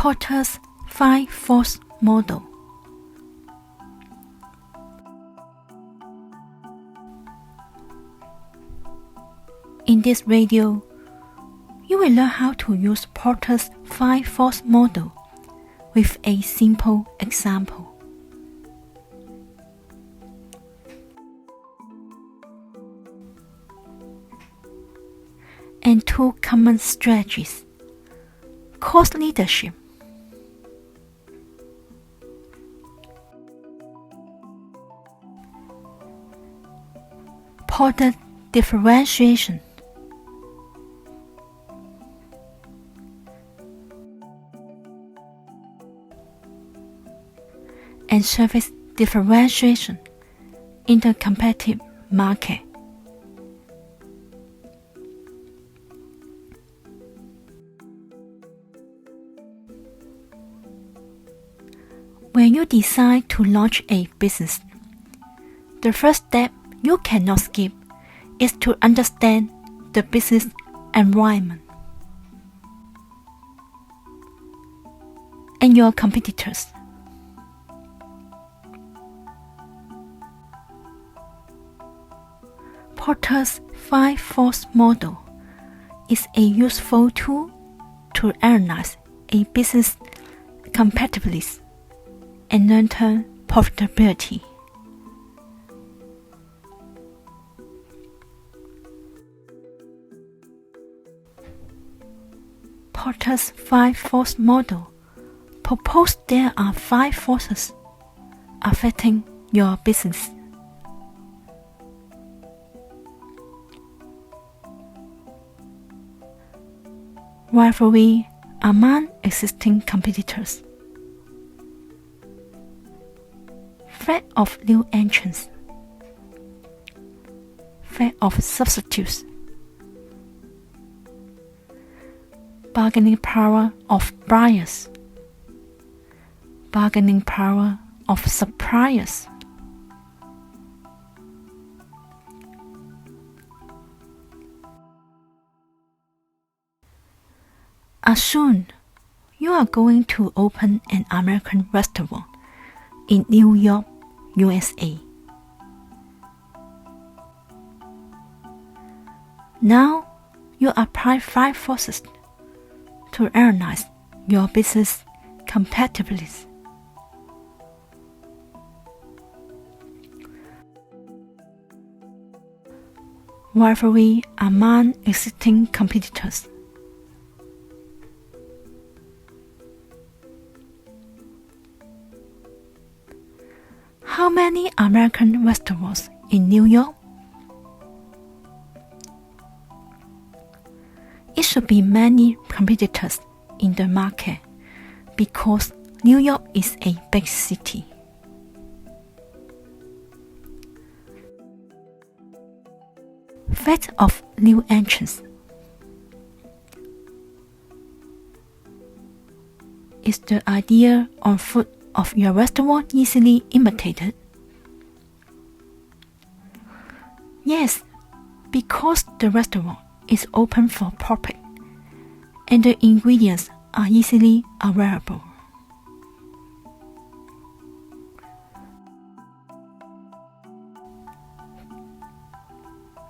Porter's 5 Force Model. In this video, you will learn how to use Porter's 5 Force Model with a simple example. And 2 common strategies. Cost leadership. Porter differentiation. And service differentiation in the competitive market. When you decide to launch a business, the first step you cannot skip is to understand the business environment and your competitors. Porter's 5 Force Model is a useful tool to analyze a business competitiveness and long-term profitability. Porter's 5 Force Model proposes there are 5 forces affecting your business. Rivalry among existing competitors, threat of new entrants, threat of substitutes, bargaining power of buyers, bargaining power of suppliers. Assume you are going to open an American restaurant in New York, USA. Now you apply 5 forces to analyze your business competitiveness. Rivalry among existing competitors, how many American restaurants in New York? It should be many competitors in the market because New York is a big city. Threat of new entrants. Is the idea or food of your restaurant easily imitated? Yes, because the restaurant is open for profit and the ingredients are easily available.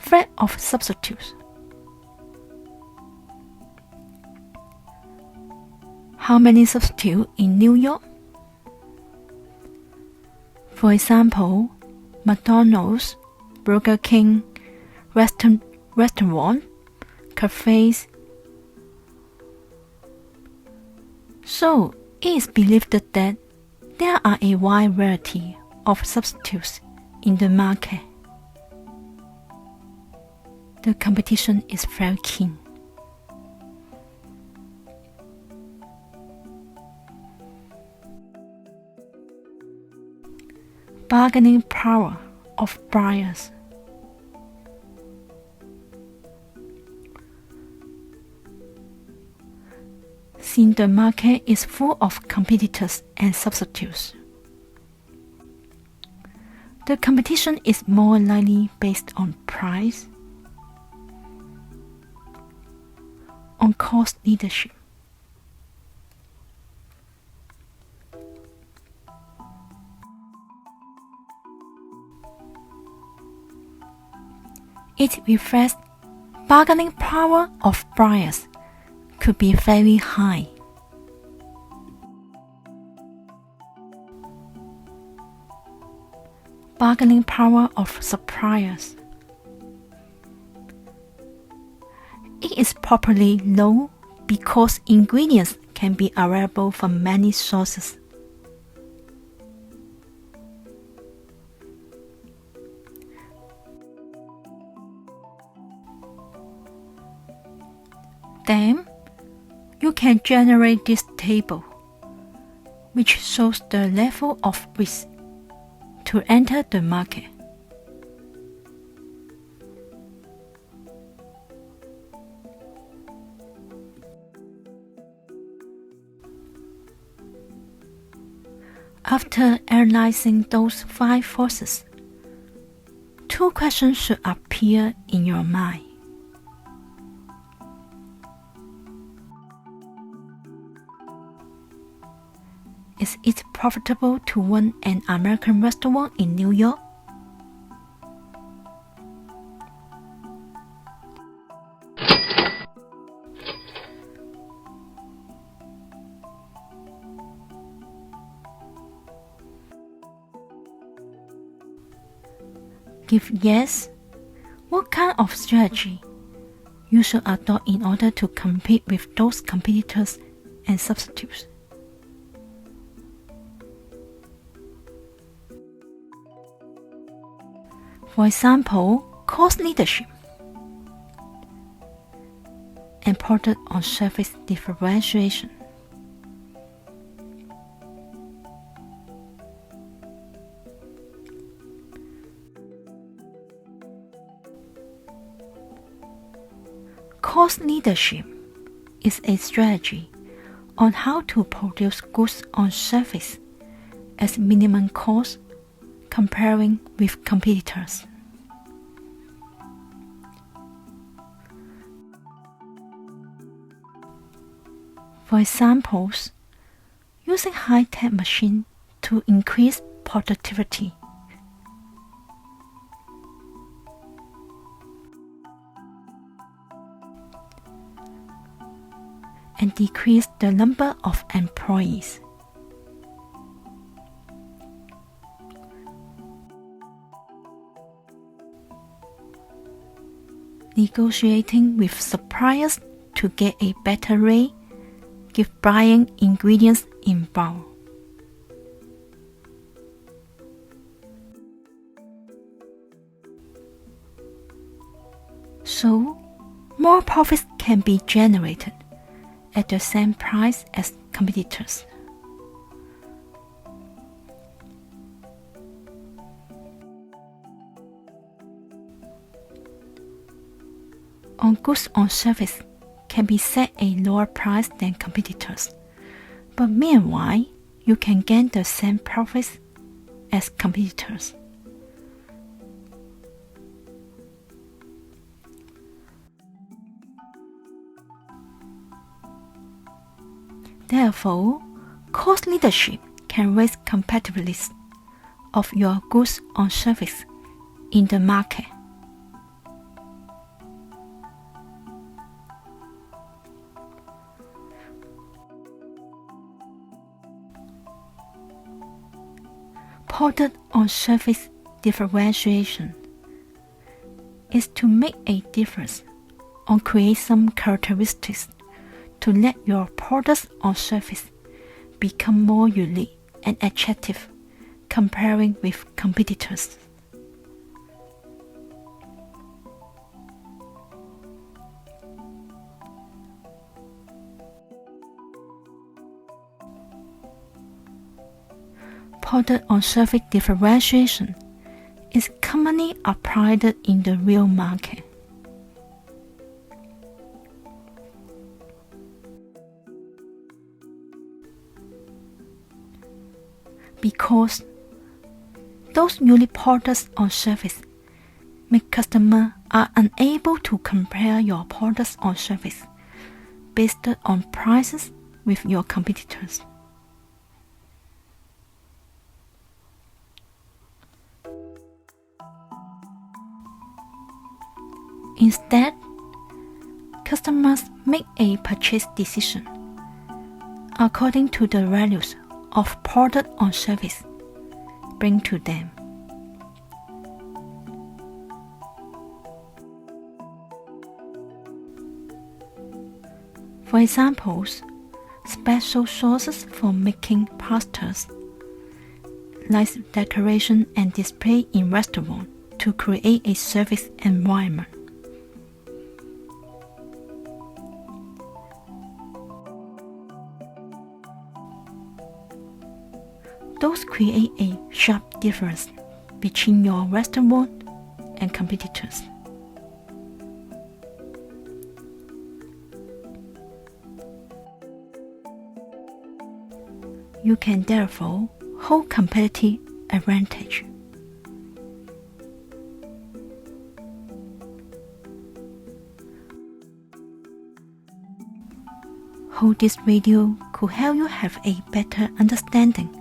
Threat of substitutes. How many substitutes in New York? For example, McDonald's, Burger King, restaurant, cafes. So it is believed that there are a wide variety of substitutes in the market. The competition is very keen. Bargaining power of buyers. Since the market is full of competitors and substitutes, the competition is more likely based on price, on cost leadership, It reflects bargaining power of buyers could be very high. Bargaining power of suppliers. It is probably low because ingredients can be available from many sources. Then, you can generate this table, which shows the level of risk to enter the market. After analyzing those 5 forces, 2 questions should appear in your mind. Is it profitable to run an American restaurant in New York? If yes, what kind of strategy you should adopt in order to compete with those competitors and substitutes? For example, cost leadership and product or service differentiation. Cost leadership is a strategy on how to produce goods or service at minimum cost comparing with competitors. For examples, using high-tech machines to increase productivity. And decrease the number of employees. Negotiating with suppliers to get a better rate, give buying ingredients in bulk. So, more profits can be generated at the same price as competitors. On goods or service can be set a lower price than competitors, but meanwhile, you can gain the same profits as competitors. Therefore, cost leadership can raise competitiveness of your goods or service in the market. Product or service differentiation is to make a difference or create some characteristics to let your products or service become more unique and attractive comparing with competitors. Product or service differentiation is commonly applied in the real market. Because those unique products or services make customers are unable to compare your products or service based on prices with your competitors. Instead, customers make a purchase decision according to the values of product or service bring to them. For examples, special sauces for making pastas, nice decoration and display in restaurants to create a service environment. Those create a sharp difference between your restaurant and competitors. You can therefore hold competitive advantage. Hope this video could help you have a better understanding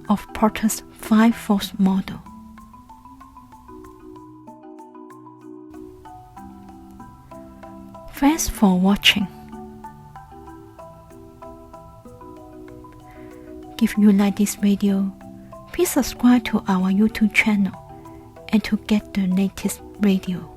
of Porter's 5 force model. Thanks for watching. If you like this video, please subscribe to our YouTube channel and to get the latest video.